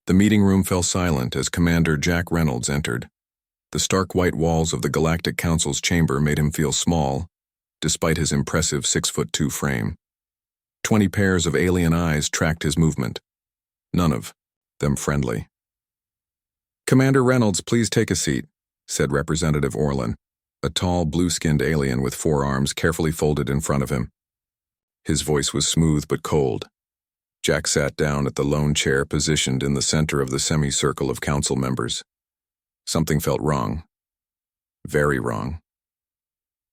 The meeting room fell silent as Commander Jack Reynolds entered. The stark white walls of the Galactic Council's chamber made him feel small, despite his impressive 6'2" frame. 20 pairs of alien eyes tracked his movement, none of them friendly. "Commander Reynolds, please take a seat," said Representative Orlin, a tall, blue-skinned alien with 4 arms carefully folded in front of him. His voice was smooth but cold. Jack sat down at the lone chair positioned in the center of the semicircle of council members. Something felt wrong. Very wrong.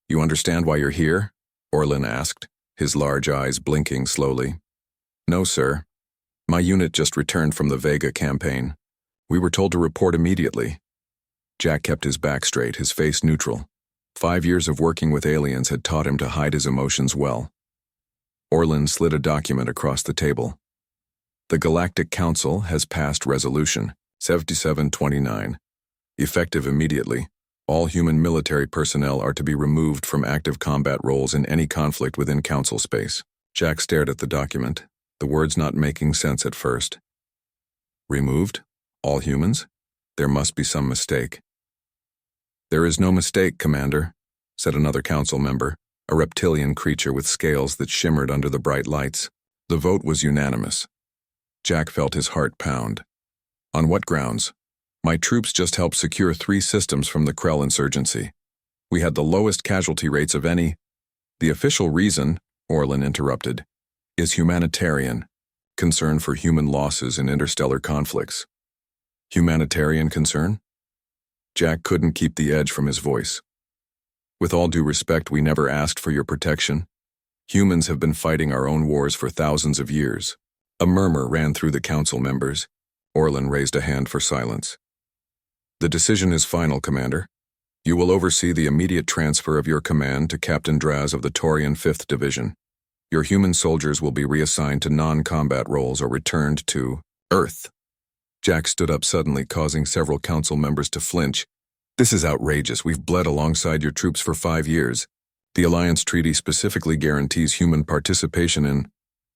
"You understand why you're here?" Orlin asked, his large eyes blinking slowly. "No, sir. My unit just returned from the Vega campaign. We were told to report immediately." Jack kept his back straight, his face neutral. 5 years of working with aliens had taught him to hide his emotions well. Orlin slid a document across the table. "The Galactic Council has passed Resolution 7729. Effective immediately, all human military personnel are to be removed from active combat roles in any conflict within Council space." Jack stared at the document, the words not making sense at first. "Removed? All humans? There must be some mistake." "There is no mistake, Commander," said another council member, a reptilian creature with scales that shimmered under the bright lights. The vote was unanimous. Jack felt his heart pound. "On what grounds?" "My troops just helped secure 3 systems from the Krell insurgency. We had the lowest casualty rates of any—" "The official reason," Orlin interrupted, "is humanitarian, concern for human losses in interstellar conflicts." "Humanitarian concern?" Jack couldn't keep the edge from his voice. "With all due respect, we never asked for your protection. Humans have been fighting our own wars for thousands of years." A murmur ran through the council members. Orlin raised a hand for silence. "The decision is final, Commander. You will oversee the immediate transfer of your command to Captain Draz of the Taurian 5th Division. Your human soldiers will be reassigned to non-combat roles or returned to Earth." Jack stood up suddenly, causing several council members to flinch. "This is outrageous. We've bled alongside your troops for 5 years. The Alliance Treaty specifically guarantees human participation in—"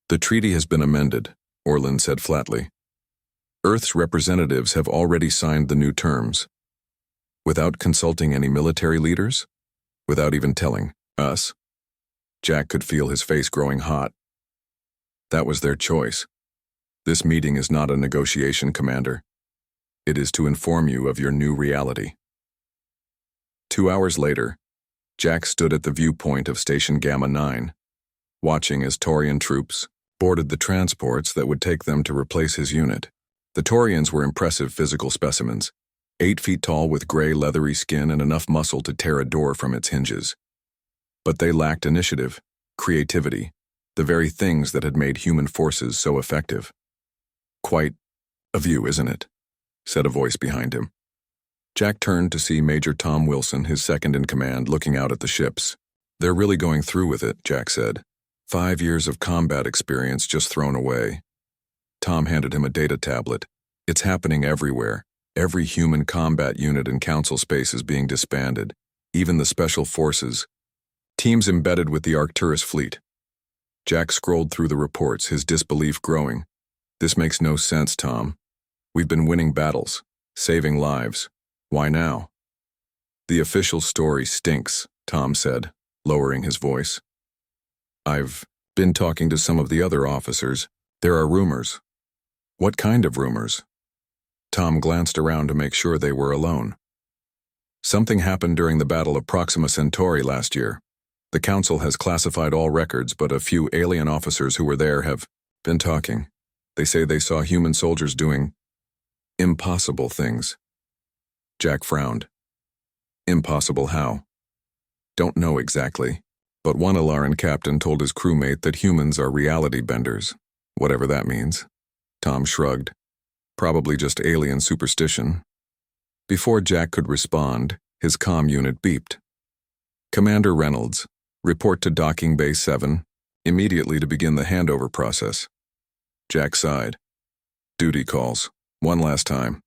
"The treaty has been amended," Orlin said flatly. "Earth's representatives have already signed the new terms. Without consulting any military leaders? Without even telling us?" Jack could feel his face growing hot. "That was their choice. This meeting is not a negotiation, Commander. It is to inform you of your new reality." 2 hours later, Jack stood at the viewpoint of Station Gamma 9, watching as Taurian troops boarded the transports that would take them to replace his unit. The Taurians were impressive physical specimens, 8 feet tall with gray leathery skin and enough muscle to tear a door from its hinges. But they lacked initiative, creativity, the very things that had made human forces so effective. "Quite a view, isn't it?" said a voice behind him. Jack turned to see Major Tom Wilson, his second-in-command, looking out at the ships. "They're really going through with it," Jack said. 5 years of combat experience just thrown away. Tom handed him a data tablet. "It's happening everywhere. Every human combat unit in Council space is being disbanded, even the Special Forces. Teams embedded with the Arcturus fleet." Jack scrolled through the reports, his disbelief growing. "This makes no sense, Tom. We've been winning battles, saving lives. Why now?" "The official story stinks," Tom said, lowering his voice. "I've been talking to some of the other officers. There are rumors." "What kind of rumors?" Tom glanced around to make sure they were alone. "Something happened during the Battle of Proxima Centauri last year. The Council has classified all records, but a few alien officers who were there have been talking. They say they saw human soldiers doing impossible things." Jack frowned. "Impossible how?" "Don't know exactly, but one Alaran captain told his crewmate that humans are reality benders, whatever that means." Tom shrugged. "Probably just alien superstition." Before Jack could respond, his comm unit beeped. "Commander Reynolds, report to Docking Bay 7, immediately to begin the handover process." Jack sighed. "Duty calls. One last time."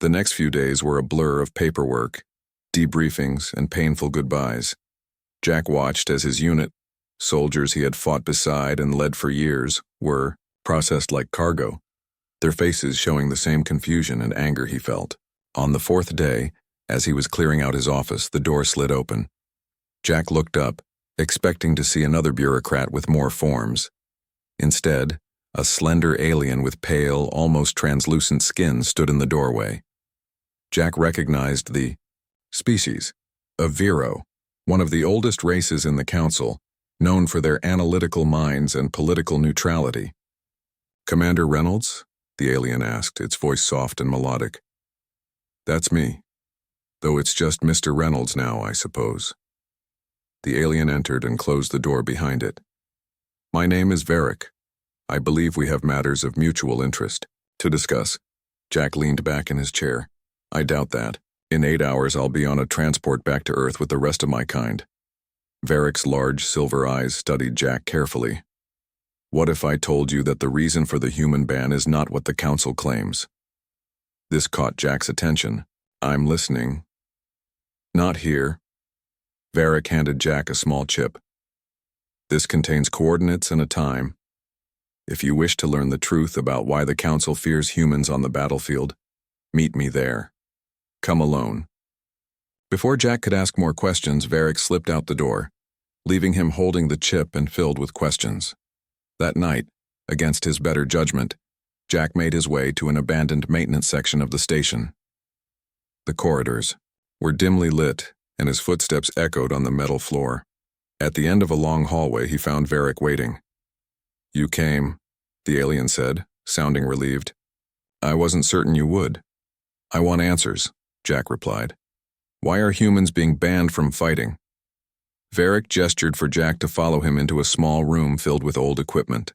The next few days were a blur of paperwork, debriefings, and painful goodbyes. Jack watched as his unit, soldiers he had fought beside and led for years, were processed like cargo. their faces showing the same confusion and anger he felt. On the fourth day, as he was clearing out his office, the door slid open. Jack looked up, expecting to see another bureaucrat with more forms. Instead, a slender alien with pale, almost translucent skin stood in the doorway. Jack recognized the species of Vero, one of the oldest races in the Council, known for their analytical minds and political neutrality. "Commander Reynolds?" the alien asked, its voice soft and melodic. "That's me. Though it's just Mr. Reynolds now, I suppose." The alien entered and closed the door behind it. "My name is Varric. I believe we have matters of mutual interest to discuss." Jack leaned back in his chair. "I doubt that. In 8 hours I'll be on a transport back to Earth with the rest of my kind." Varric's large silver eyes studied Jack carefully. "What if I told you that the reason for the human ban is not what the Council claims?" This caught Jack's attention. "I'm listening." "Not here." Varric handed Jack a small chip. "This contains coordinates and a time. If you wish to learn the truth about why the Council fears humans on the battlefield, meet me there. Come alone." Before Jack could ask more questions, Varric slipped out the door, leaving him holding the chip and filled with questions. That night, against his better judgment, Jack made his way to an abandoned maintenance section of the station. The corridors were dimly lit, and his footsteps echoed on the metal floor. At the end of a long hallway, he found Varric waiting. "You came," the alien said, sounding relieved. "I wasn't certain you would." "I want answers," Jack replied. "Why are humans being banned from fighting?" Varric gestured for Jack to follow him into a small room filled with old equipment.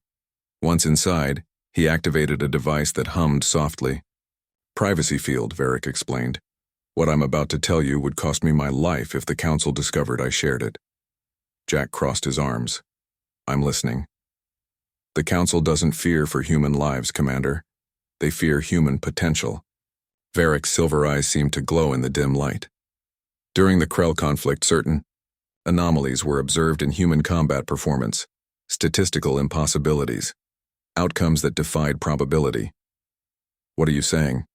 Once inside, he activated a device that hummed softly. "Privacy field," Varric explained. "What I'm about to tell you would cost me my life if the Council discovered I shared it." Jack crossed his arms. "I'm listening." "The Council doesn't fear for human lives, Commander. They fear human potential." Varric's silver eyes seemed to glow in the dim light. "During the Krell conflict, certain anomalies were observed in human combat performance, statistical impossibilities, outcomes that defied probability." "What are you saying?"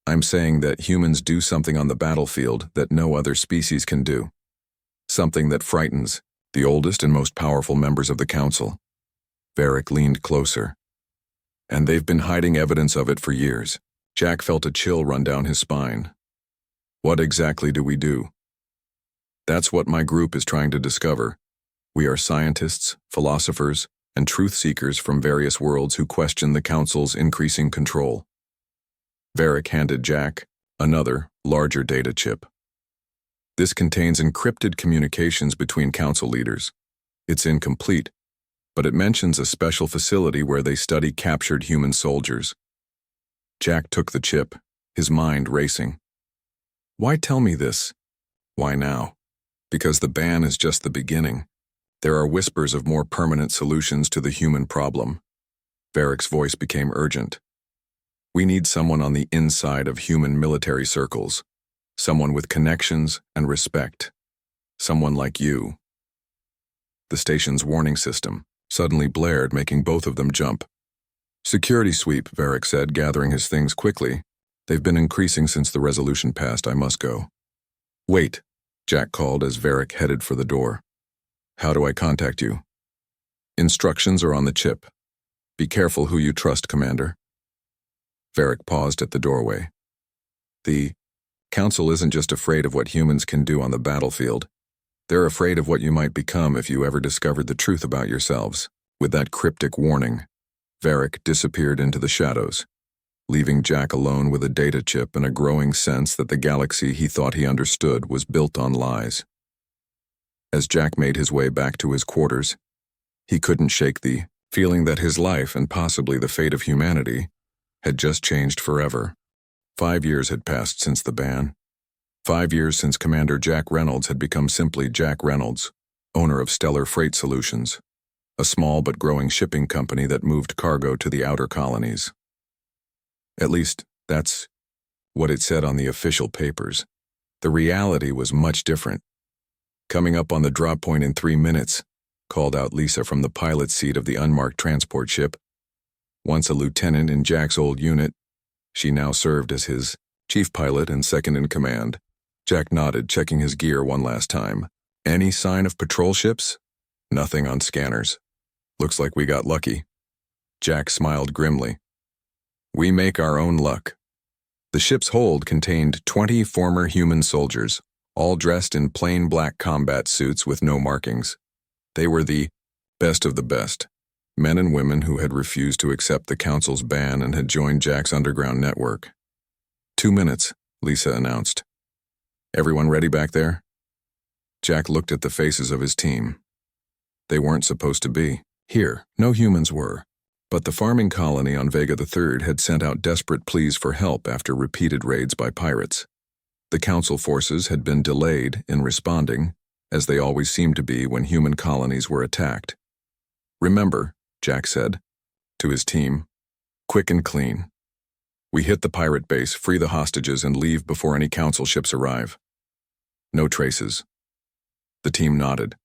"I'm saying that humans do something on the battlefield that no other species can do. Something that frightens the oldest and most powerful members of the Council." Varric leaned closer. "And they've been hiding evidence of it for years." Jack felt a chill run down his spine. "What exactly do we do?" "That's what my group is trying to discover. We are scientists, philosophers, and truth-seekers from various worlds who question the Council's increasing control." Varric handed Jack another, larger data chip. "This contains encrypted communications between Council leaders. It's incomplete, but it mentions a special facility where they study captured human soldiers." Jack took the chip, his mind racing. "Why tell me this? Why now? Because the ban is just the beginning. There are whispers of more permanent solutions to the human problem." Varric's voice became urgent. "We need someone on the inside of human military circles. Someone with connections and respect. Someone like you." The station's warning system suddenly blared, making both of them jump. "Security sweep," Varric said, gathering his things quickly. "They've been increasing since the resolution passed. I must go." "Wait," Jack called as Varric headed for the door. "How do I contact you?" "Instructions are on the chip. Be careful who you trust, Commander." Varric paused at the doorway. "The Council isn't just afraid of what humans can do on the battlefield. They're afraid of what you might become if you ever discovered the truth about yourselves." With that cryptic warning, Varric disappeared into the shadows, leaving Jack alone with a data chip and a growing sense that the galaxy he thought he understood was built on lies. As Jack made his way back to his quarters, he couldn't shake the feeling that his life and possibly the fate of humanity had just changed forever. 5 years had passed since the ban. 5 years since Commander Jack Reynolds had become simply Jack Reynolds, owner of Stellar Freight Solutions, a small but growing shipping company that moved cargo to the outer colonies. At least, that's what it said on the official papers. The reality was much different. "Coming up on the drop point in 3 minutes," called out Lisa from the pilot's seat of the unmarked transport ship. Once a lieutenant in Jack's old unit, she now served as his chief pilot and second in command. Jack nodded, checking his gear one last time. Any sign of patrol ships? Nothing on scanners. Looks like we got lucky. Jack smiled grimly. We make our own luck. The ship's hold contained 20 former human soldiers, all dressed in plain black combat suits with no markings. They were the best of the best, men and women who had refused to accept the Council's ban and had joined Jack's underground network. 2 minutes, Lisa announced. Everyone ready back there? Jack looked at the faces of his team. They weren't supposed to be. Here, no humans were. But the farming colony on Vega III had sent out desperate pleas for help after repeated raids by pirates. The Council forces had been delayed in responding, as they always seemed to be when human colonies were attacked. Remember, Jack said to his team, quick and clean. We hit the pirate base, free the hostages, and leave before any Council ships arrive. No traces. The team nodded.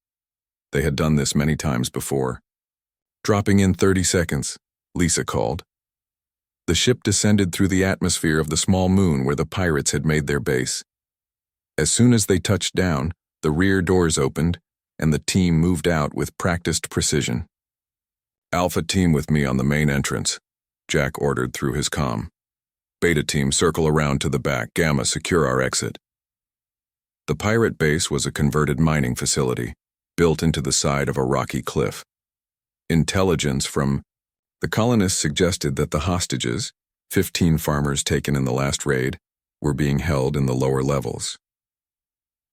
They had done this many times before. Dropping in 30 seconds, Lisa called. The ship descended through the atmosphere of the small moon where the pirates had made their base. As soon as they touched down, the rear doors opened, and the team moved out with practiced precision. Alpha team with me on the main entrance, Jack ordered through his comm. Beta team circle around to the back, Gamma secure our exit. The pirate base was a converted mining facility, built into the side of a rocky cliff. Intelligence from the colonists suggested that the hostages, 15 farmers taken in the last raid, were being held in the lower levels.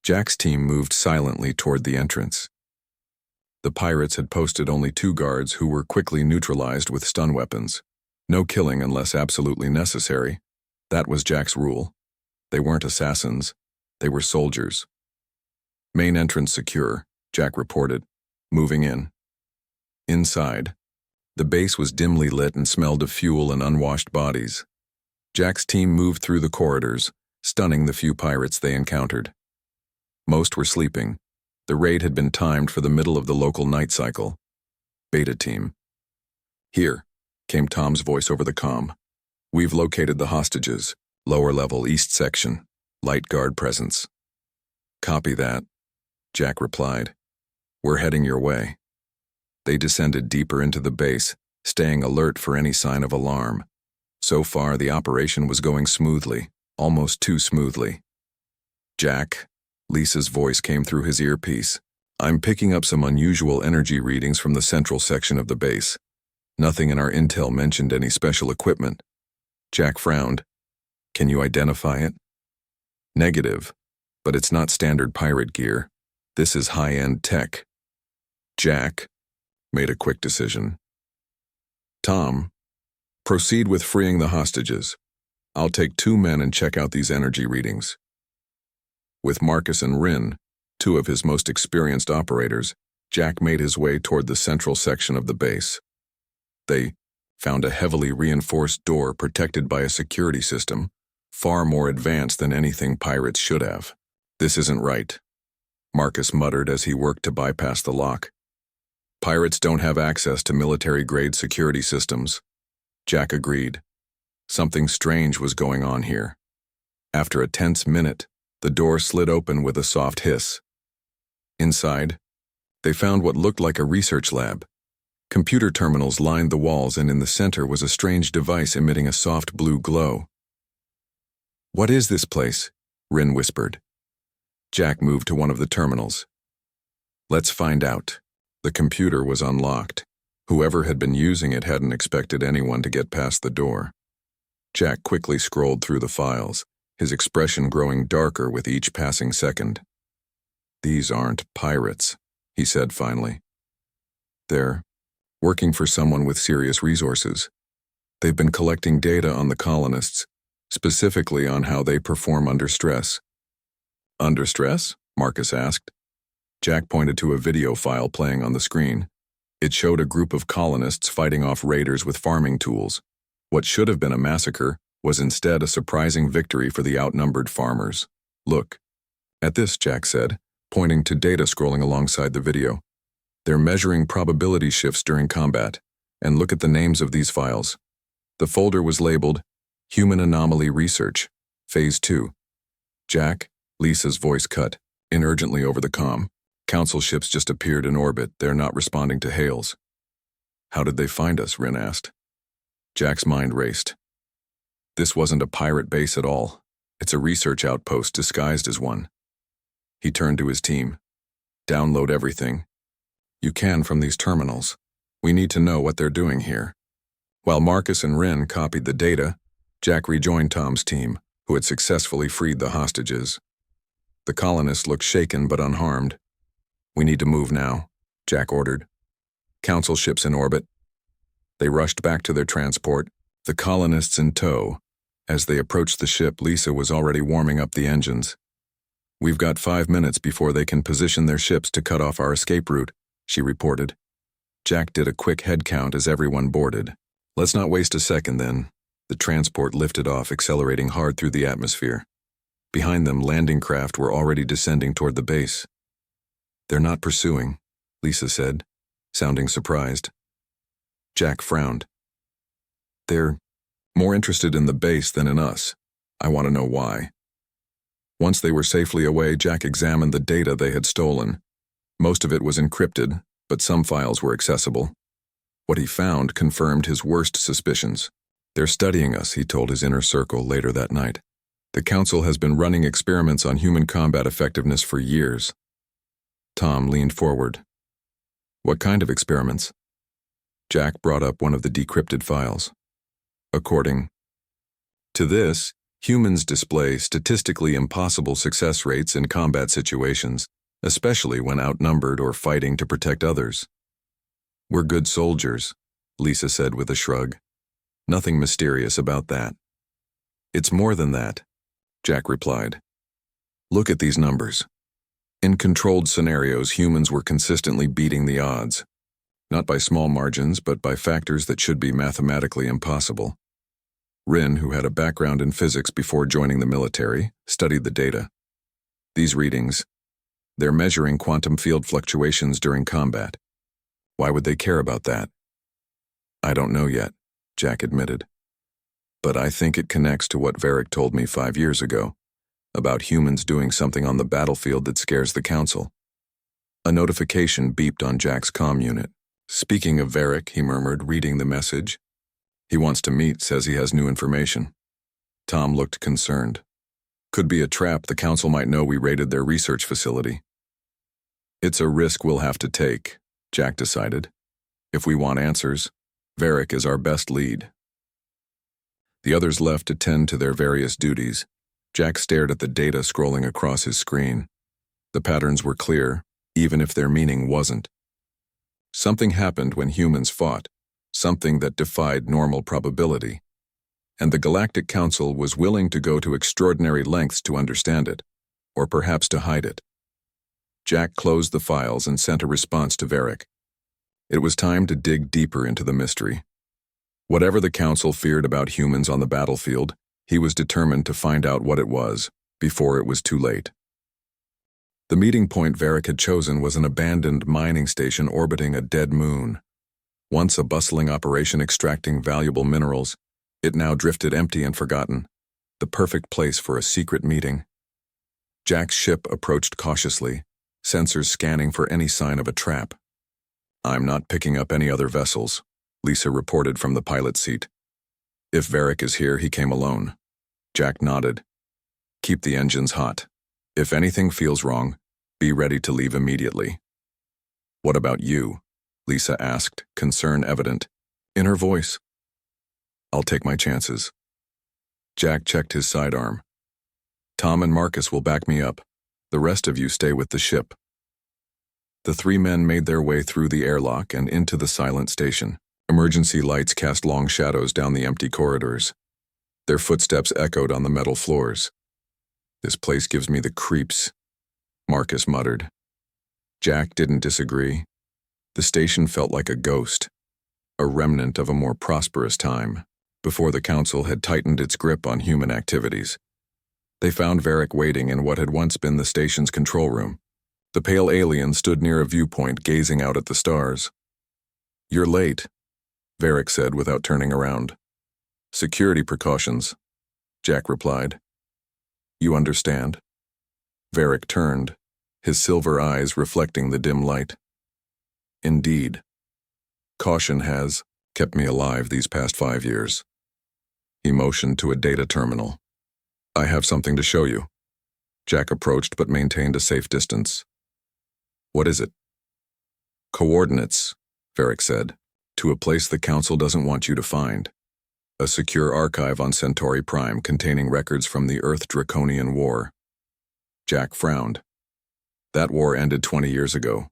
Jack's team moved silently toward the entrance. The pirates had posted only 2 guards who were quickly neutralized with stun weapons. No killing unless absolutely necessary. That was Jack's rule. They weren't assassins. They were soldiers. Main entrance secure, Jack reported, moving in. Inside, the base was dimly lit and smelled of fuel and unwashed bodies. Jack's team moved through the corridors, stunning the few pirates they encountered. Most were sleeping. The raid had been timed for the middle of the local night cycle. Beta team. Here, came Tom's voice over the comm. We've located the hostages, lower level east section, light guard presence. Copy that, Jack replied. We're heading your way. They descended deeper into the base, staying alert for any sign of alarm. So far, the operation was going smoothly, almost too smoothly. Jack, Lisa's voice came through his earpiece. I'm picking up some unusual energy readings from the central section of the base. Nothing in our intel mentioned any special equipment. Jack frowned. Can you identify it? Negative, but it's not standard pirate gear. This is high-end tech. Jack made a quick decision. Tom, proceed with freeing the hostages. I'll take 2 men and check out these energy readings. With Marcus and Rin, 2 of his most experienced operators, Jack made his way toward the central section of the base. They found a heavily reinforced door protected by a security system, far more advanced than anything pirates should have. This isn't right, Marcus muttered as he worked to bypass the lock. Pirates don't have access to military-grade security systems. Jack agreed. Something strange was going on here. After a tense minute, the door slid open with a soft hiss. Inside, they found what looked like a research lab. Computer terminals lined the walls, and in the center was a strange device emitting a soft blue glow. What is this place? Rin whispered. Jack moved to one of the terminals. Let's find out. The computer was unlocked. Whoever had been using it hadn't expected anyone to get past the door. Jack quickly scrolled through the files, his expression growing darker with each passing second. These aren't pirates, he said finally. They're working for someone with serious resources. They've been collecting data on the colonists, specifically on how they perform under stress. Under stress? Marcus asked. Jack pointed to a video file playing on the screen. It showed a group of colonists fighting off raiders with farming tools. What should have been a massacre was instead a surprising victory for the outnumbered farmers. Look. At this, Jack said, pointing to data scrolling alongside the video. They're measuring probability shifts during combat. And look at the names of these files. The folder was labeled Human Anomaly Research, Phase 2. Jack, Lisa's voice cut in urgently over the comm. Council ships just appeared in orbit. They're not responding to hails. How did they find us? Rin asked. Jack's mind raced. This wasn't a pirate base at all. It's a research outpost disguised as one. He turned to his team. Download everything you can from these terminals. We need to know what they're doing here. While Marcus and Rin copied the data, Jack rejoined Tom's team, who had successfully freed the hostages. The colonists looked shaken but unharmed. We need to move now, Jack ordered. Council ships in orbit. They rushed back to their transport, the colonists in tow. As they approached the ship, Lisa was already warming up the engines. We've got 5 minutes before they can position their ships to cut off our escape route, she reported. Jack did a quick head count as everyone boarded. Let's not waste a second then. The transport lifted off, accelerating hard through the atmosphere. Behind them, landing craft were already descending toward the base. They're not pursuing, Lisa said, sounding surprised. Jack frowned. They're more interested in the base than in us. I want to know why. Once they were safely away, Jack examined the data they had stolen. Most of it was encrypted, but some files were accessible. What he found confirmed his worst suspicions. They're studying us, he told his inner circle later that night. The Council has been running experiments on human combat effectiveness for years. Tom leaned forward. What kind of experiments? Jack brought up one of the decrypted files. According to this, humans display statistically impossible success rates in combat situations, especially when outnumbered or fighting to protect others. We're good soldiers, Lisa said with a shrug. Nothing mysterious about that. It's more than that, Jack replied. Look at these numbers. In controlled scenarios, humans were consistently beating the odds. Not by small margins, but by factors that should be mathematically impossible. Rin, who had a background in physics before joining the military, studied the data. These readings, they're measuring quantum field fluctuations during combat. Why would they care about that? I don't know yet, Jack admitted. But I think it connects to what Varric told me 5 years ago, about humans doing something on the battlefield that scares the Council. A notification beeped on Jack's comm unit. Speaking of Varric, he murmured, reading the message. He wants to meet, says he has new information. Tom looked concerned. Could be a trap. The Council might know we raided their research facility. It's a risk we'll have to take, Jack decided. If we want answers, Varric is our best lead. The others left to tend to their various duties. Jack stared at the data scrolling across his screen. The patterns were clear, even if their meaning wasn't. Something happened when humans fought, something that defied normal probability, and the Galactic Council was willing to go to extraordinary lengths to understand it, or perhaps to hide it. Jack closed the files and sent a response to Varric. It was time to dig deeper into the mystery. Whatever the Council feared about humans on the battlefield, he was determined to find out what it was, before it was too late. The meeting point Varric had chosen was an abandoned mining station orbiting a dead moon. Once a bustling operation extracting valuable minerals, it now drifted empty and forgotten, the perfect place for a secret meeting. Jack's ship approached cautiously, sensors scanning for any sign of a trap. I'm not picking up any other vessels, Lisa reported from the pilot seat. If Varric is here, he came alone. Jack nodded. Keep the engines hot. If anything feels wrong, be ready to leave immediately. What about you? Lisa asked, concern evident in her voice. I'll take my chances. Jack checked his sidearm. Tom and Marcus will back me up. The rest of you stay with the ship. The 3 men made their way through the airlock and into the silent station. Emergency lights cast long shadows down the empty corridors. Their footsteps echoed on the metal floors. This place gives me the creeps, Marcus muttered. Jack didn't disagree. The station felt like a ghost, a remnant of a more prosperous time, before the Council had tightened its grip on human activities. They found Varric waiting in what had once been the station's control room. The pale alien stood near a viewpoint, gazing out at the stars. You're late. Varric said without turning around. Security precautions, Jack replied. You understand? Varric turned, his silver eyes reflecting the dim light. Indeed. Caution has kept me alive these past 5 years. He motioned to a data terminal. I have something to show you. Jack approached but maintained a safe distance. What is it? Coordinates, Varric said, to a place the Council doesn't want you to find. A secure archive on Centauri Prime containing records from the Earth-Draconian War. Jack frowned. That war ended 20 years ago.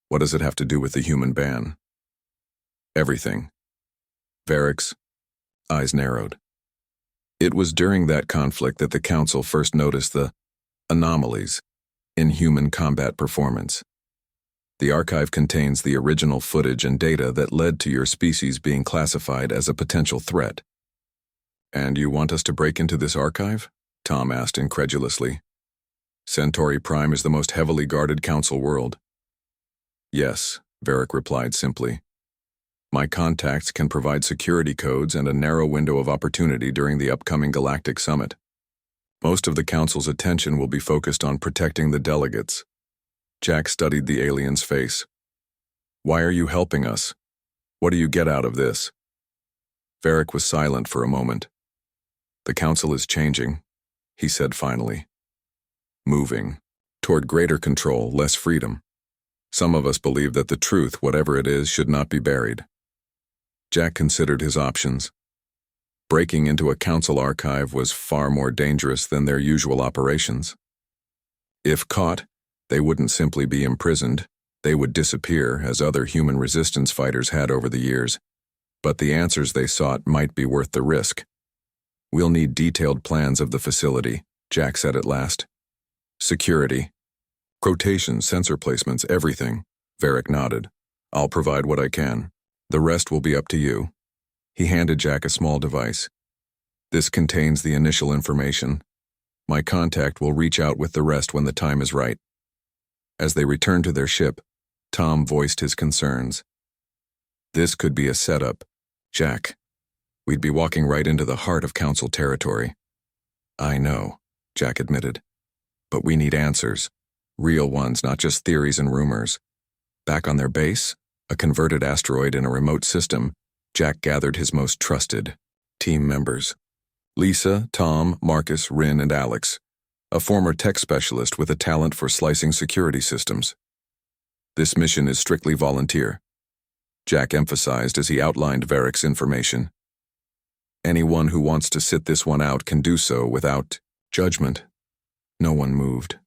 What does it have to do with the human ban? Everything. Varric's eyes narrowed. It was during that conflict that the Council first noticed the anomalies in human combat performance. The archive contains the original footage and data that led to your species being classified as a potential threat. And you want us to break into this archive? Tom asked incredulously. Centauri Prime is the most heavily guarded Council world. Yes, Varric replied simply. My contacts can provide security codes and a narrow window of opportunity during the upcoming Galactic Summit. Most of the Council's attention will be focused on protecting the delegates. Jack studied the alien's face. Why are you helping us? What do you get out of this? Varric was silent for a moment. The Council is changing, he said finally. Moving toward greater control, less freedom. Some of us believe that the truth, whatever it is, should not be buried. Jack considered his options. Breaking into a Council archive was far more dangerous than their usual operations. If caught, they wouldn't simply be imprisoned, they would disappear as other human resistance fighters had over the years. But the answers they sought might be worth the risk. We'll need detailed plans of the facility, Jack said at last. Security. Quotations, sensor placements, everything. Varric nodded. I'll provide what I can. The rest will be up to you. He handed Jack a small device. This contains the initial information. My contact will reach out with the rest when the time is right. As they returned to their ship, Tom voiced his concerns. This could be a setup, Jack. We'd be walking right into the heart of Council territory. I know, Jack admitted. But we need answers. Real ones, not just theories and rumors. Back on their base, a converted asteroid in a remote system, Jack gathered his most trusted team members. Lisa, Tom, Marcus, Rin, and Alex, a former tech specialist with a talent for slicing security systems. This mission is strictly volunteer, Jack emphasized as he outlined Varric's information. Anyone who wants to sit this one out can do so without judgment. No one moved.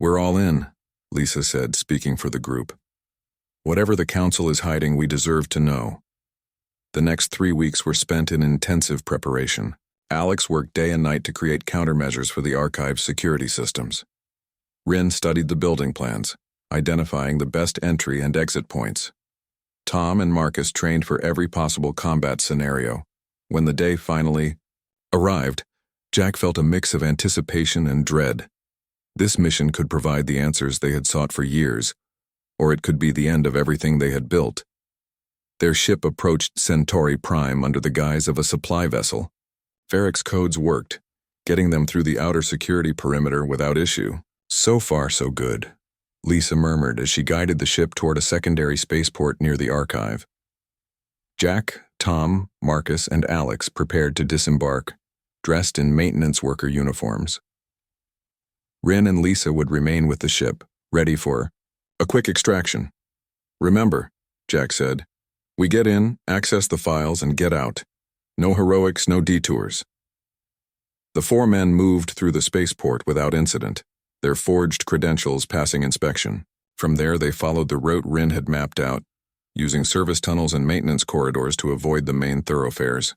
We're all in, Lisa said, speaking for the group. Whatever the Council is hiding, we deserve to know. The next 3 weeks were spent in intensive preparation. Alex worked day and night to create countermeasures for the archive's security systems. Rin studied the building plans, identifying the best entry and exit points. Tom and Marcus trained for every possible combat scenario. When the day finally arrived, Jack felt a mix of anticipation and dread. This mission could provide the answers they had sought for years, or it could be the end of everything they had built. Their ship approached Centauri Prime under the guise of a supply vessel. Varric's codes worked, getting them through the outer security perimeter without issue. So far, so good, Lisa murmured as she guided the ship toward a secondary spaceport near the archive. Jack, Tom, Marcus, and Alex prepared to disembark, dressed in maintenance worker uniforms. Rin and Lisa would remain with the ship, ready for a quick extraction. Remember, Jack said, we get in, access the files, and get out. No heroics, no detours. The 4 men moved through the spaceport without incident, their forged credentials passing inspection. From there, they followed the route Rin had mapped out, using service tunnels and maintenance corridors to avoid the main thoroughfares.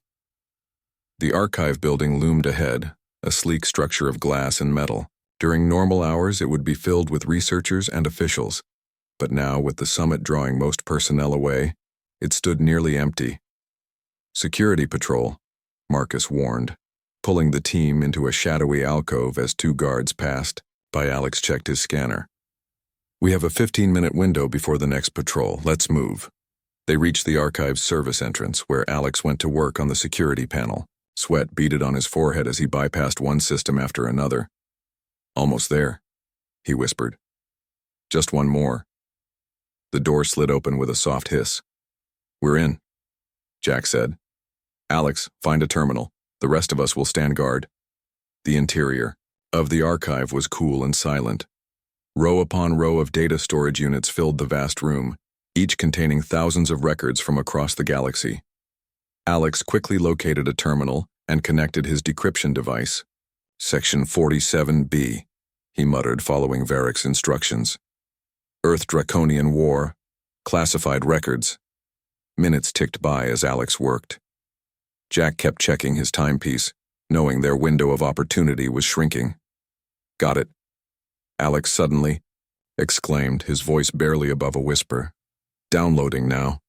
The archive building loomed ahead, a sleek structure of glass and metal. During normal hours, it would be filled with researchers and officials, but now, with the summit drawing most personnel away, it stood nearly empty. Security patrol, Marcus warned, pulling the team into a shadowy alcove as 2 guards passed. Alex checked his scanner. We have a 15-minute window before the next patrol. Let's move. They reached the archive's service entrance, where Alex went to work on the security panel. Sweat beaded on his forehead as he bypassed one system after another. "Almost there," he whispered. "Just one more." The door slid open with a soft hiss. "We're in," Jack said. "Alex, find a terminal. The rest of us will stand guard." The interior of the archive was cool and silent. Row upon row of data storage units filled the vast room, each containing thousands of records from across the galaxy. Alex quickly located a terminal and connected his decryption device. "Section 47B, he muttered, following Varick's instructions. "Earth Draconian War, classified records." Minutes ticked by as Alex worked. Jack kept checking his timepiece, knowing their window of opportunity was shrinking. "Got it," Alex suddenly exclaimed, his voice barely above a whisper. "Downloading now."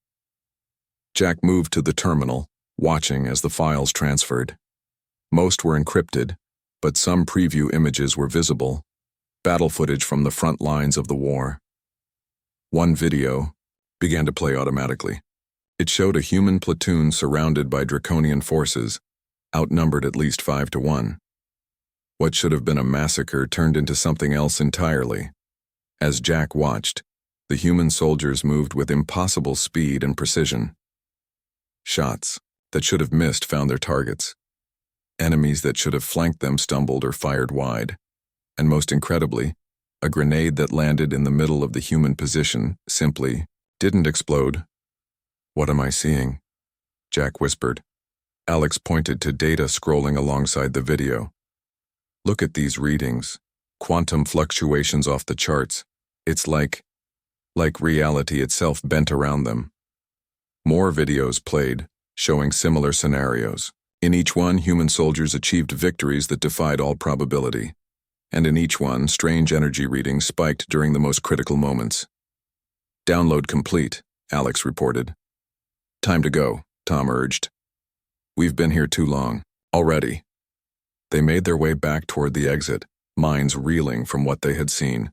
Jack moved to the terminal, watching as the files transferred. Most were encrypted, but some preview images were visible, battle footage from the front lines of the war. One video began to play automatically. It showed a human platoon surrounded by draconian forces, outnumbered at least 5-1. What should have been a massacre turned into something else entirely. As Jack watched, the human soldiers moved with impossible speed and precision. Shots that should have missed found their targets. Enemies that should have flanked them stumbled or fired wide. And most incredibly, a grenade that landed in the middle of the human position simply didn't explode. "What am I seeing?" Jack whispered. Alex pointed to data scrolling alongside the video. "Look at these readings. Quantum fluctuations off the charts. It's like reality itself bent around them." More videos played, showing similar scenarios. In each one, human soldiers achieved victories that defied all probability. And in each one, strange energy readings spiked during the most critical moments. "Download complete," Alex reported. "Time to go," Tom urged. "We've been here too long, already." They made their way back toward the exit, minds reeling from what they had seen.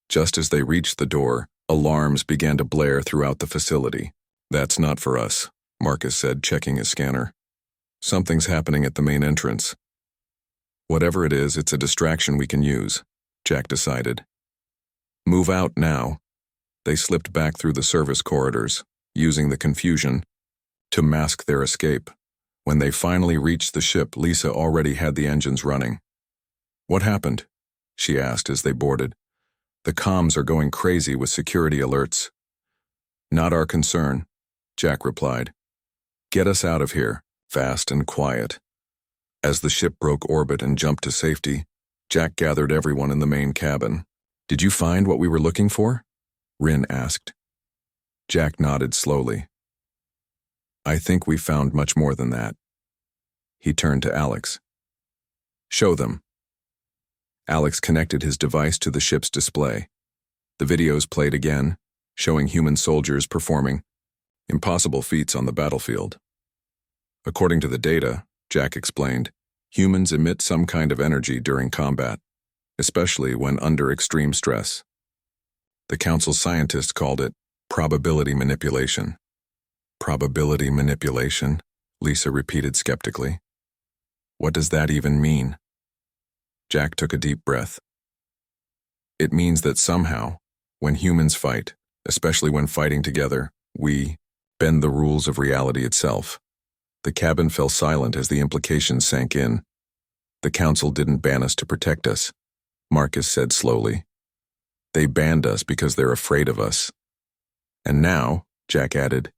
Just as they reached the door, alarms began to blare throughout the facility. "That's not for us," Marcus said, checking his scanner. "Something's happening at the main entrance." "Whatever it is, it's a distraction we can use," Jack decided. "Move out now." They slipped back through the service corridors, using the confusion to mask their escape. When they finally reached the ship, Lisa already had the engines running. "What happened?" she asked as they boarded. "The comms are going crazy with security alerts." "Not our concern," Jack replied. "Get us out of here, fast and quiet." As the ship broke orbit and jumped to safety, Jack gathered everyone in the main cabin. "Did you find what we were looking for?" Rin asked. Jack nodded slowly. "I think we found much more than that." He turned to Alex. "Show them." Alex connected his device to the ship's display. The videos played again, showing human soldiers performing impossible feats on the battlefield. According to the data, Jack explained, humans emit some kind of energy during combat, especially when under extreme stress. The Council scientists called it probability manipulation. "Probability manipulation?" Lisa repeated skeptically. "What does that even mean?" Jack took a deep breath. "It means that somehow, when humans fight, especially when fighting together, we bend the rules of reality itself." The cabin fell silent as the implications sank in. "The Council didn't ban us to protect us," Marcus said slowly. "They banned us because they're afraid of us. And now," Jack added,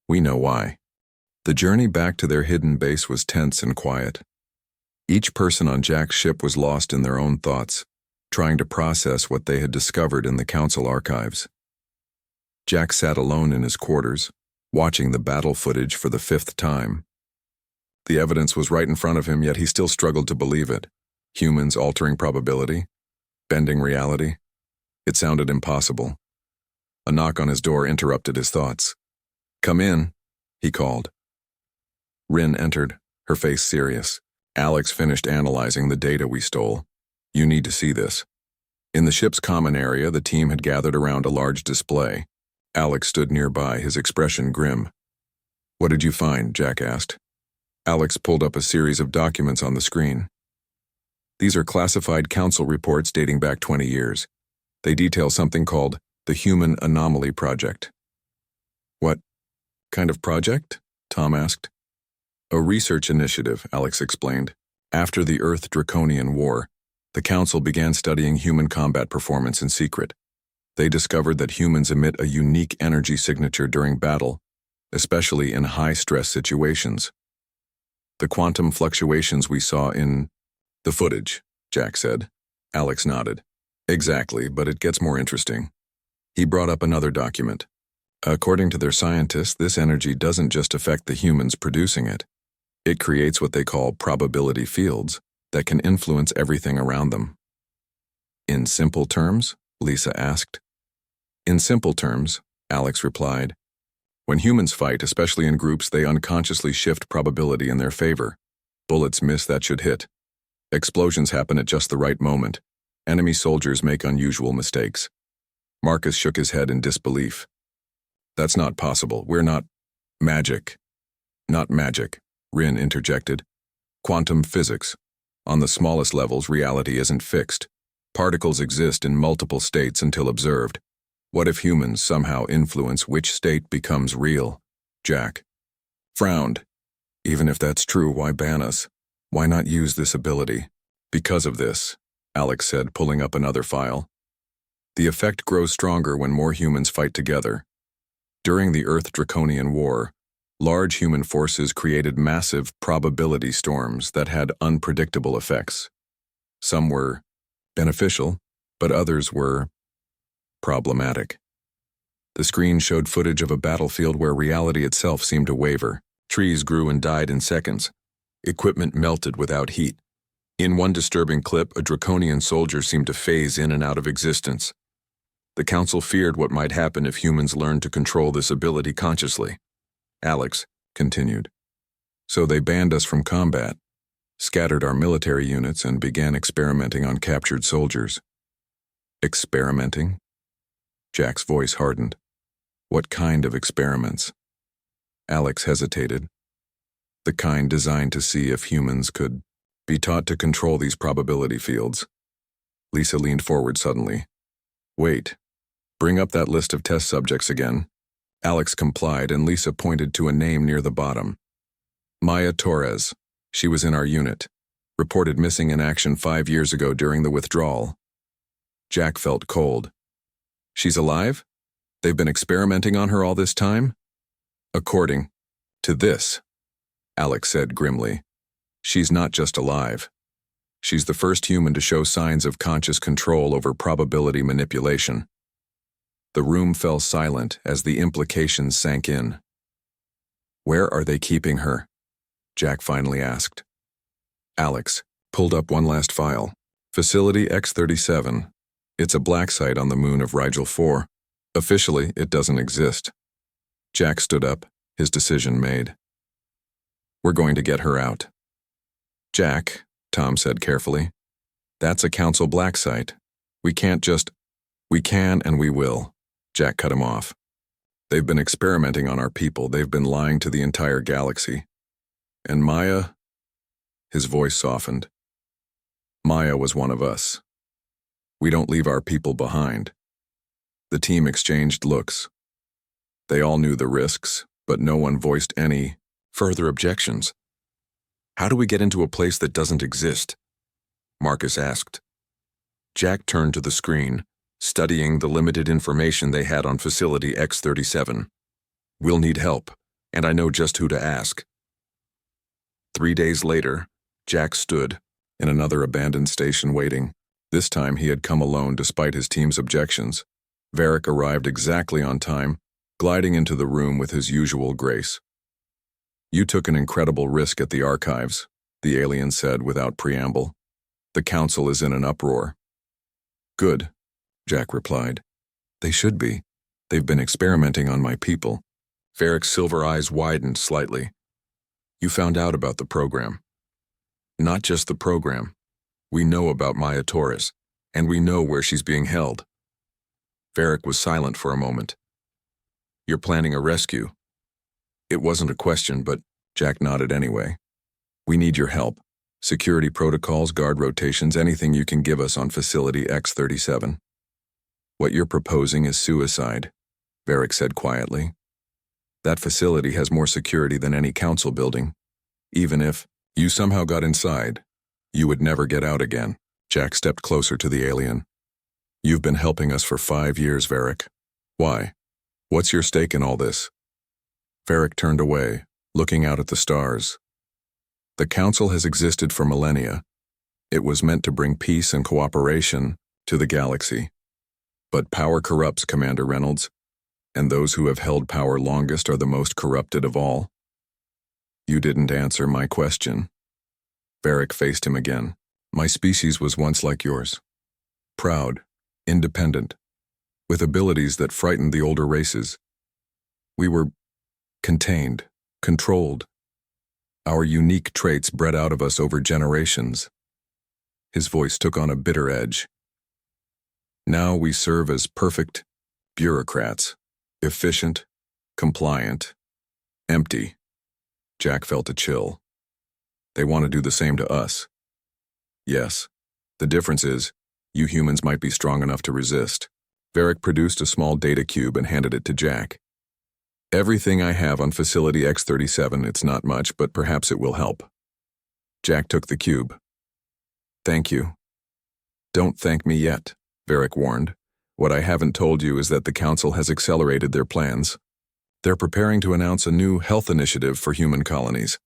"we know why." The journey back to their hidden base was tense and quiet. Each person on Jack's ship was lost in their own thoughts, trying to process what they had discovered in the Council archives. Jack sat alone in his quarters, watching the battle footage for the 5th time. The evidence was right in front of him, yet he still struggled to believe it. Humans altering probability, bending reality. It sounded impossible. A knock on his door interrupted his thoughts. "Come in," he called. Rin entered, her face serious. "Alex finished analyzing the data we stole. You need to see this." In the ship's common area, the team had gathered around a large display. Alex stood nearby, his expression grim. "What did you find?" Jack asked. Alex pulled up a series of documents on the screen. "These are classified council reports dating back 20 years. They detail something called the Human Anomaly Project." "What kind of project?" Tom asked. "A research initiative," Alex explained. "After the Earth-Draconian War, the Council began studying human combat performance in secret. They discovered that humans emit a unique energy signature during battle, especially in high-stress situations. The quantum fluctuations we saw in the footage," Jack said. Alex nodded. "Exactly, but it gets more interesting." He brought up another document. "According to their scientists, this energy doesn't just affect the humans producing it. It creates what they call probability fields that can influence everything around them." "In simple terms?" Lisa asked. "In simple terms," Alex replied. "When humans fight, especially in groups, they unconsciously shift probability in their favor. Bullets miss that should hit. Explosions happen at just the right moment. Enemy soldiers make unusual mistakes." Marcus shook his head in disbelief. "That's not possible. We're not magic." "Not magic," Rin interjected. "Quantum physics. On the smallest levels, reality isn't fixed. Particles exist in multiple states until observed. What if humans somehow influence which state becomes real?" Jack frowned. "Even if that's true, why ban us? Why not use this ability?" "Because of this," Alex said, pulling up another file. "The effect grows stronger when more humans fight together. During the Earth-Draconian War, large human forces created massive probability storms that had unpredictable effects. Some were beneficial, but others were problematic." The screen showed footage of a battlefield where reality itself seemed to waver. Trees grew and died in seconds. Equipment melted without heat. In one disturbing clip, a draconian soldier seemed to phase in and out of existence. The Council feared what might happen if humans learned to control this ability consciously. Alex continued. "So they banned us from combat, scattered our military units, and began experimenting on captured soldiers." "Experimenting?" Jack's voice hardened. "What kind of experiments?" Alex hesitated. "The kind designed to see if humans could be taught to control these probability fields." Lisa leaned forward suddenly. "Wait. Bring up that list of test subjects again." Alex complied, and Lisa pointed to a name near the bottom. "Maya Torres. She was in our unit. Reported missing in action 5 years ago during the withdrawal." Jack felt cold. "She's alive? They've been experimenting on her all this time?" "According to this," Alex said grimly, "she's not just alive. She's the first human to show signs of conscious control over probability manipulation." The room fell silent as the implications sank in. "Where are they keeping her?" Jack finally asked. Alex pulled up one last file. "Facility X-37. It's a black site on the moon of Rigel 4. Officially, it doesn't exist." Jack stood up, his decision made. "We're going to get her out." "Jack," Tom said carefully, "that's a Council black site. We can't just—" "We can and we will," Jack cut him off. "They've been experimenting on our people. They've been lying to the entire galaxy. And Maya—" His voice softened. "Maya was one of us. We don't leave our people behind." The team exchanged looks. They all knew the risks, but no one voiced any further objections. "How do we get into a place that doesn't exist?" Marcus asked. Jack turned to the screen, studying the limited information they had on Facility X-37. "We'll need help, and I know just who to ask." 3 days later, Jack stood in another abandoned station waiting. This time he had come alone despite his team's objections. Varric arrived exactly on time, gliding into the room with his usual grace. "You took an incredible risk at the archives," the alien said without preamble. "The Council is in an uproar." "Good," Jack replied. "They should be. They've been experimenting on my people." Varric's silver eyes widened slightly. "You found out about the program." "Not just the program. We know about Maya Torres, and we know where she's being held." Varric was silent for a moment. You're planning a rescue. It wasn't a question, but Jack nodded anyway. We need your help. Security protocols, guard rotations, anything you can give us on Facility X-37. What you're proposing is suicide, Varric said quietly. That facility has more security than any council building. Even if you somehow got inside, you would never get out again. Jack stepped closer to the alien. You've been helping us for 5 years, Varric. Why? What's your stake in all this? Varric turned away, looking out at the stars. The council has existed for millennia. It was meant to bring peace and cooperation to the galaxy. But power corrupts, Commander Reynolds, and those who have held power longest are the most corrupted of all. You didn't answer my question. Varric faced him again. My species was once like yours. Proud, independent, with abilities that frightened the older races. We were contained, controlled. Our unique traits bred out of us over generations. His voice took on a bitter edge. Now we serve as perfect bureaucrats, efficient, compliant, empty. Jack felt a chill. They want to do the same to us. Yes, the difference is, you humans might be strong enough to resist. Varric produced a small data cube and handed it to Jack. Everything I have on Facility X-37, it's not much, but perhaps it will help. Jack took the cube. Thank you. Don't thank me yet, Varric warned. What I haven't told you is that the Council has accelerated their plans. They're preparing to announce a new health initiative for human colonies.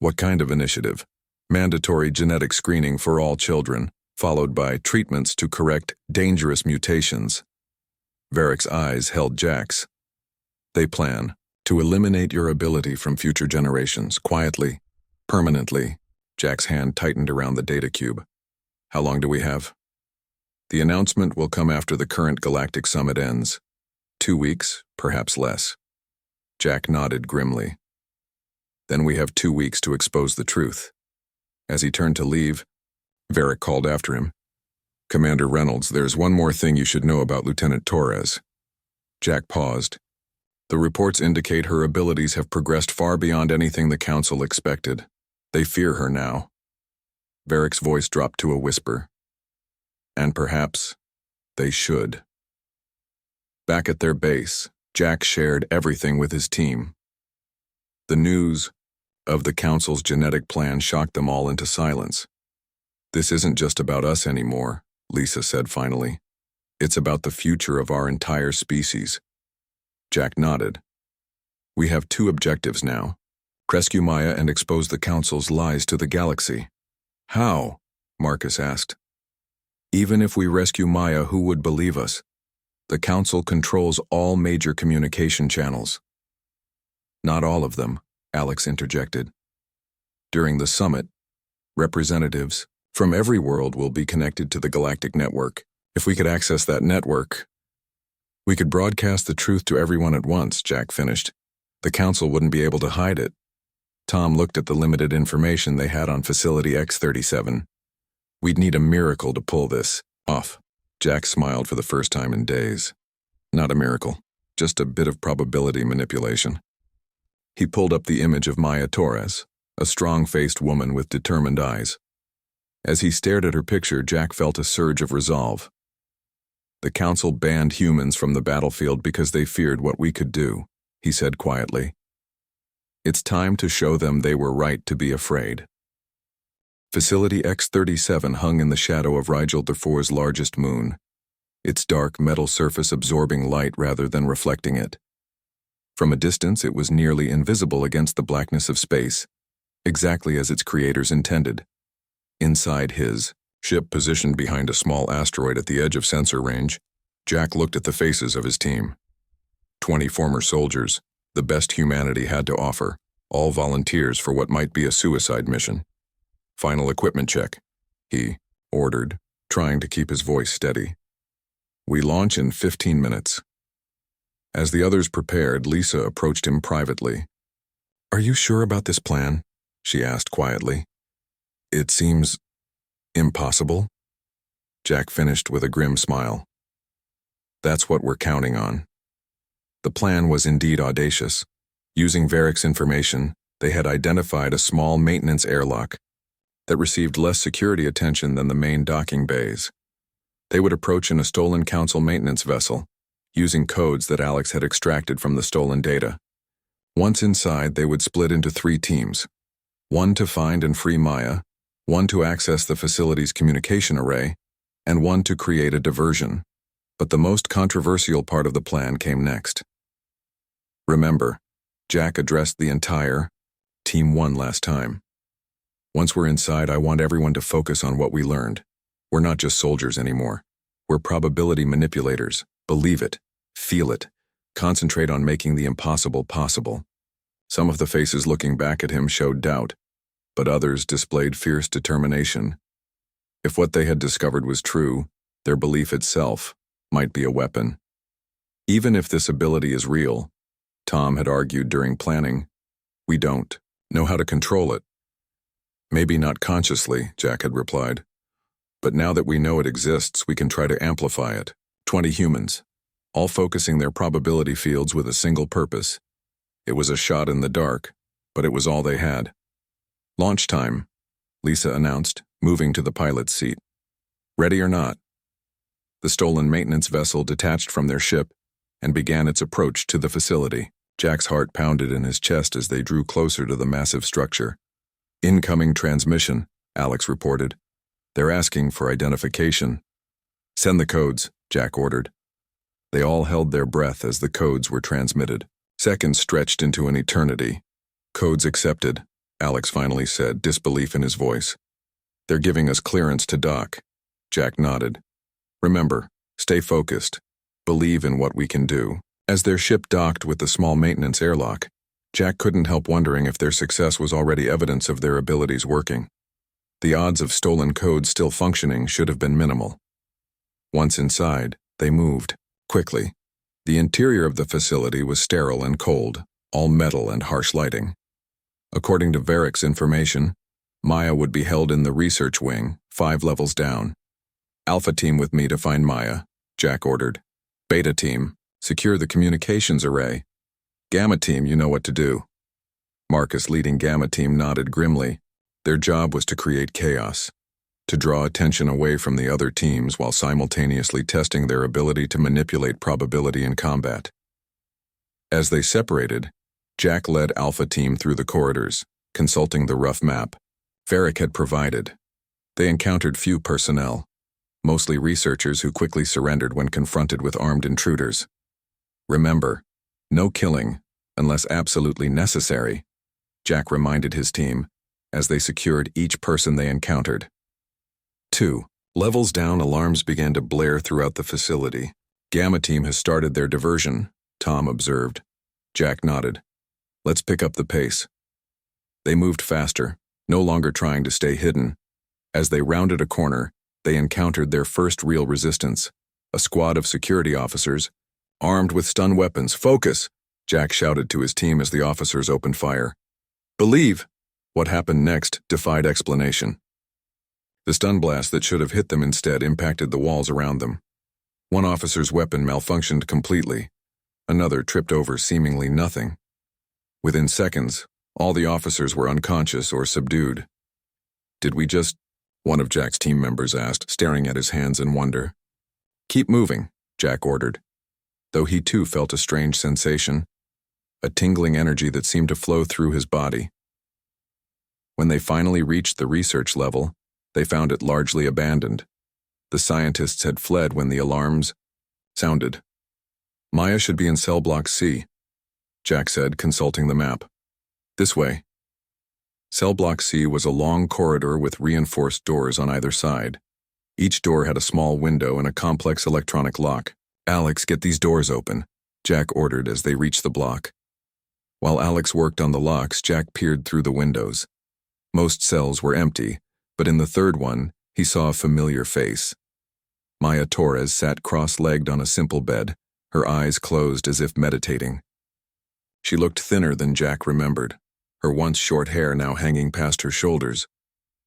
What kind of initiative? Mandatory genetic screening for all children, followed by treatments to correct dangerous mutations. Varric's eyes held Jack's. They plan to eliminate your ability from future generations, quietly, permanently. Jack's hand tightened around the data cube. How long do we have? The announcement will come after the current Galactic Summit ends. 2 weeks, perhaps less. Jack nodded grimly. Then we have 2 weeks to expose the truth. As he turned to leave, Varric called after him. Commander Reynolds, there's one more thing you should know about Lieutenant Torres. Jack paused. The reports indicate her abilities have progressed far beyond anything the Council expected. They fear her now. Varric's voice dropped to a whisper. And perhaps they should. Back at their base, Jack shared everything with his team. The news of the Council's genetic plan shocked them all into silence. This isn't just about us anymore, Lisa said finally. It's about the future of our entire species. Jack nodded. We have 2 objectives now. Rescue Maya and expose the Council's lies to the galaxy. How? Marcus asked. Even if we rescue Maya, who would believe us? The Council controls all major communication channels. Not all of them, Alex interjected. During the summit, representatives from every world will be connected to the Galactic Network. If we could access that network, we could broadcast the truth to everyone at once, Jack finished. The Council wouldn't be able to hide it. Tom looked at the limited information they had on Facility X-37. We'd need a miracle to pull this off. Jack smiled for the first time in days. Not a miracle, just a bit of probability manipulation. He pulled up the image of Maya Torres, a strong-faced woman with determined eyes. As he stared at her picture, Jack felt a surge of resolve. The Council banned humans from the battlefield because they feared what we could do, he said quietly. It's time to show them they were right to be afraid. Facility X-37 hung in the shadow of Rigel IV's largest moon, its dark metal surface absorbing light rather than reflecting it. From a distance, it was nearly invisible against the blackness of space, exactly as its creators intended. Inside his ship positioned behind a small asteroid at the edge of sensor range, Jack looked at the faces of his team. 20 former soldiers, the best humanity had to offer, all volunteers for what might be a suicide mission. Final equipment check, he ordered, trying to keep his voice steady. We launch in 15 minutes. As the others prepared, Lisa approached him privately. Are you sure about this plan? She asked quietly. It seems impossible. Jack finished with a grim smile. That's what we're counting on. The plan was indeed audacious. Using Varric's information, they had identified a small maintenance airlock that received less security attention than the main docking bays. They would approach in a stolen council maintenance vessel, using codes that Alex had extracted from the stolen data. Once inside, they would split into 3 teams. One to find and free Maya, one to access the facility's communication array, and one to create a diversion. But the most controversial part of the plan came next. Remember, Jack addressed the entire Team 1 last time. Once we're inside, I want everyone to focus on what we learned. We're not just soldiers anymore. We're probability manipulators. Believe it. Feel it. Concentrate on making the impossible possible. Some of the faces looking back at him showed doubt, but others displayed fierce determination. If what they had discovered was true, their belief itself might be a weapon. Even if this ability is real, Tom had argued during planning, we don't know how to control it. Maybe not consciously, Jack had replied. But now that we know it exists, we can try to amplify it. 20 humans, all focusing their probability fields with a single purpose. It was a shot in the dark, but it was all they had. Launch time, Lisa announced, moving to the pilot's seat. Ready or not? The stolen maintenance vessel detached from their ship and began its approach to the facility. Jack's heart pounded in his chest as they drew closer to the massive structure. Incoming transmission, Alex reported. They're asking for identification. Send the codes, Jack ordered. They all held their breath as the codes were transmitted. Seconds stretched into an eternity. Codes accepted, Alex finally said, disbelief in his voice. They're giving us clearance to dock. Jack nodded. Remember, stay focused. Believe in what we can do. As their ship docked with the small maintenance airlock, Jack couldn't help wondering if their success was already evidence of their abilities working. The odds of stolen codes still functioning should have been minimal. Once inside, they moved quickly. The interior of the facility was sterile and cold, all metal and harsh lighting. According to Varric's information, Maya would be held in the research wing, 5 levels down. Alpha team with me to find Maya, Jack ordered. Beta team, secure the communications array. Gamma team, you know what to do. Marcus, leading Gamma team, nodded grimly. Their job was to create chaos, to draw attention away from the other teams while simultaneously testing their ability to manipulate probability in combat. As they separated, Jack led Alpha team through the corridors, consulting the rough map Varric had provided. They encountered few personnel, mostly researchers who quickly surrendered when confronted with armed intruders. Remember, no killing, unless absolutely necessary, Jack reminded his team, as they secured each person they encountered. 2. Levels down, alarms began to blare throughout the facility. Gamma team has started their diversion, Tom observed. Jack nodded. Let's pick up the pace. They moved faster, no longer trying to stay hidden. As they rounded a corner, they encountered their first real resistance, a squad of security officers, armed with stun weapons. Focus! Jack shouted to his team as the officers opened fire. Believe! What happened next defied explanation. The stun blast that should have hit them instead impacted the walls around them. One officer's weapon malfunctioned completely. Another tripped over seemingly nothing. Within seconds, all the officers were unconscious or subdued. Did we just? One of Jack's team members asked, staring at his hands in wonder. Keep moving, Jack ordered. Though he too felt a strange sensation, a tingling energy that seemed to flow through his body. When they finally reached the research level, they found it largely abandoned. The scientists had fled when the alarms sounded. Maya should be in cell block C, Jack said, consulting the map. This way. Cell block C was a long corridor with reinforced doors on either side. Each door had a small window and a complex electronic lock. Alex, get these doors open, Jack ordered as they reached the block. While Alex worked on the locks, Jack peered through the windows. Most cells were empty, but in the third one, he saw a familiar face. Maya Torres sat cross-legged on a simple bed, her eyes closed as if meditating. She looked thinner than Jack remembered, her once short hair now hanging past her shoulders.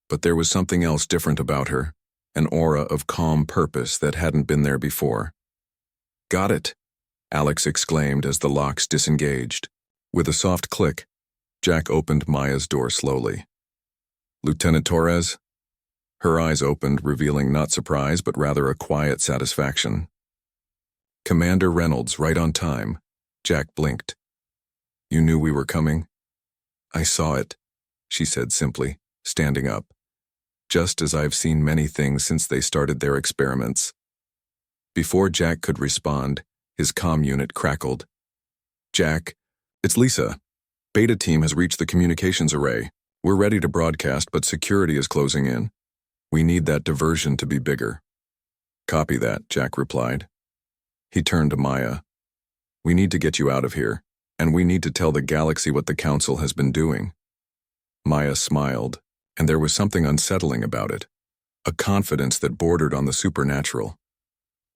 But there was something else different about her, an aura of calm purpose that hadn't been there before. Got it, Alex exclaimed as the locks disengaged. With a soft click, Jack opened Maya's door slowly. "Lieutenant Torres?" Her eyes opened, revealing not surprise but rather a quiet satisfaction. "Commander Reynolds, right on time." Jack blinked. "You knew we were coming?" "I saw it," she said simply, standing up. "Just as I've seen many things since they started their experiments." Before Jack could respond, his comm unit crackled. "Jack, it's Lisa. Beta team has reached the communications array. We're ready to broadcast, but security is closing in. We need that diversion to be bigger." "Copy that," Jack replied. He turned to Maya. "We need to get you out of here, and we need to tell the galaxy what the Council has been doing." Maya smiled, and there was something unsettling about it, a confidence that bordered on the supernatural.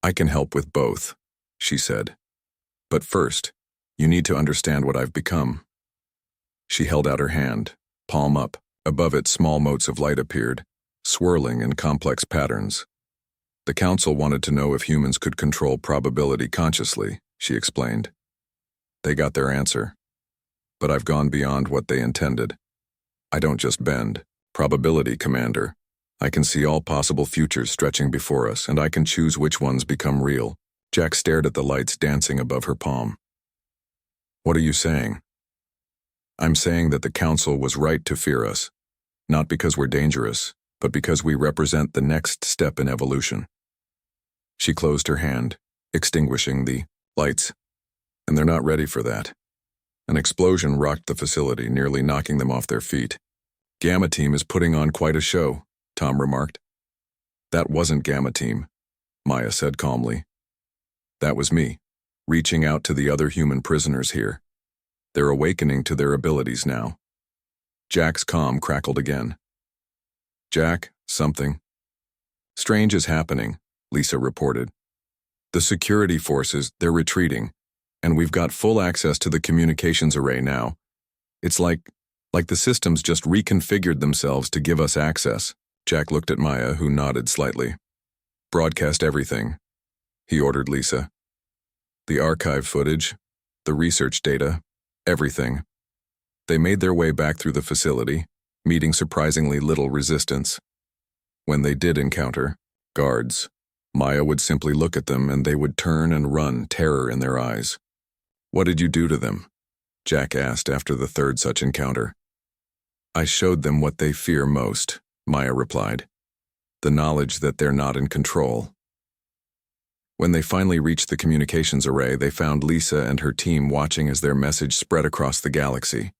"I can help with both," she said. "But first, you need to understand what I've become." She held out her hand, palm up. Above it, small motes of light appeared, swirling in complex patterns. "The Council wanted to know if humans could control probability consciously," she explained. "They got their answer. But I've gone beyond what they intended. I don't just bend probability, Commander. I can see all possible futures stretching before us, and I can choose which ones become real." Jack stared at the lights dancing above her palm. "What are you saying?" "I'm saying that the Council was right to fear us, not because we're dangerous, but because we represent the next step in evolution." She closed her hand, extinguishing the lights. "And they're not ready for that." An explosion rocked the facility, nearly knocking them off their feet. "Gamma Team is putting on quite a show," Tom remarked. "That wasn't Gamma Team," Maya said calmly. "That was me, reaching out to the other human prisoners here. They're awakening to their abilities now." Jack's comm crackled again. "Jack, something strange is happening," Lisa reported. "The security forces, they're retreating, and we've got full access to the communications array now. It's like the systems just reconfigured themselves to give us access." Jack looked at Maya, who nodded slightly. "Broadcast everything," he ordered Lisa. "The archive footage, the research data, everything." They made their way back through the facility, meeting surprisingly little resistance. When they did encounter guards, Maya would simply look at them and they would turn and run, terror in their eyes. "What did you do to them?" Jack asked after the third such encounter. "I showed them what they fear most," Maya replied. "The knowledge that they're not in control." When they finally reached the communications array, they found Lisa and her team watching as their message spread across the galaxy.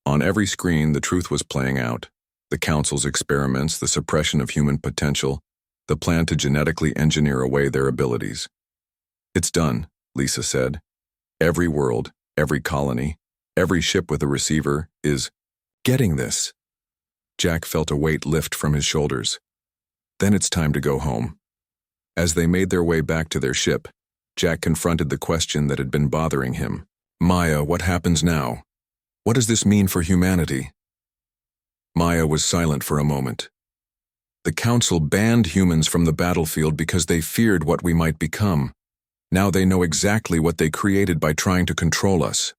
On every screen, the truth was playing out. The Council's experiments, the suppression of human potential, the plan to genetically engineer away their abilities. "It's done," Lisa said. "Every world, every colony, every ship with a receiver is getting this." Jack felt a weight lift from his shoulders. "Then it's time to go home." As they made their way back to their ship, Jack confronted the question that had been bothering him. "Maya, what happens now? What does this mean for humanity?" Maya was silent for a moment. "The Council banned humans from the battlefield because they feared what we might become. Now they know exactly what they created by trying to control us."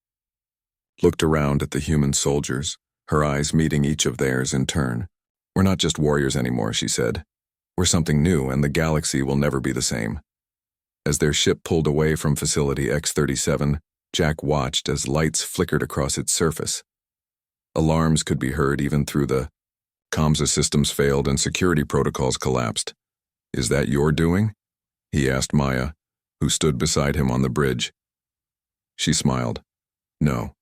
Looked around at the human soldiers, her eyes meeting each of theirs in turn. "We're not just warriors anymore," she said. "We're something new, and the galaxy will never be the same." As their ship pulled away from Facility X-37, Jack watched as lights flickered across its surface. Alarms could be heard even through the comms systems failed and security protocols collapsed. "Is that your doing?" he asked Maya, who stood beside him on the bridge. She smiled. "No.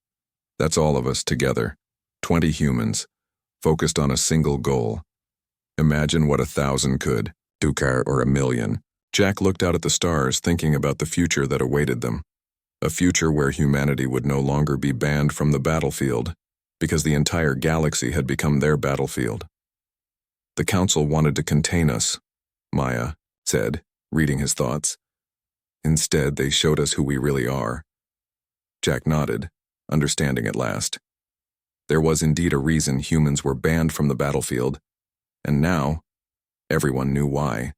That's all of us together. 20 humans, focused on a single goal. Imagine what 1,000 could, Dukar, or 1,000,000. Jack looked out at the stars, thinking about the future that awaited them. A future where humanity would no longer be banned from the battlefield, because the entire galaxy had become their battlefield. "The Council wanted to contain us," Maya said, reading his thoughts. "Instead, they showed us who we really are." Jack nodded, understanding at last. There was indeed a reason humans were banned from the battlefield, and now everyone knew why.